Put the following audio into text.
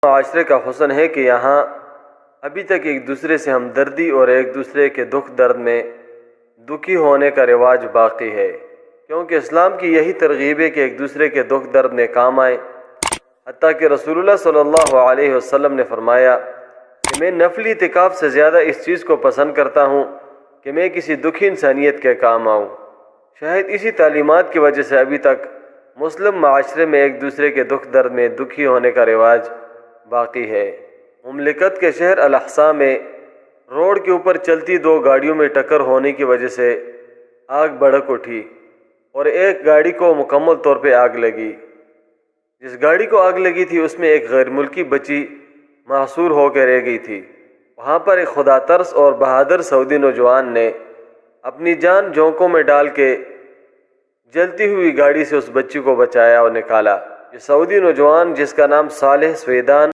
معاشرے کا حسن ہے کہ یہاں ابھی تک ایک دوسرے سے ہمدردی اور ایک دوسرے کے دکھ درد میں دکھی ہونے کا رواج باقی ہے، کیونکہ اسلام کی یہی ترغیب ہے کہ ایک دوسرے کے دکھ درد میں کام آئیں۔ حتیٰ کہ رسول اللہ صلی اللہ علیہ وسلم نے فرمایا کہ میں نفلی اعتکاف سے زیادہ اس چیز کو پسند کرتا ہوں کہ میں کسی دکھی انسانیت کے کام آؤں۔ شاید اسی تعلیمات کی وجہ سے ابھی تک مسلم معاشرے میں ایک دوسرے کے دکھ درد میں دکھی ہونے کا رواج باقی ہے۔ مملکت کے شہر الاحساء میں روڈ کے اوپر چلتی دو گاڑیوں میں ٹکر ہونے کی وجہ سے آگ بھڑک اٹھی اور ایک گاڑی کو مکمل طور پہ آگ لگی۔ جس گاڑی کو آگ لگی تھی اس میں ایک غیر ملکی بچی محصور ہو کے رہ گئی تھی۔ وہاں پر ایک خدا ترس اور بہادر سعودی نوجوان نے اپنی جان جھونکوں میں ڈال کے جلتی ہوئی گاڑی سے اس بچی کو بچایا اور نکالا۔ یہ سعودی نوجوان جس کا نام صالح سویدان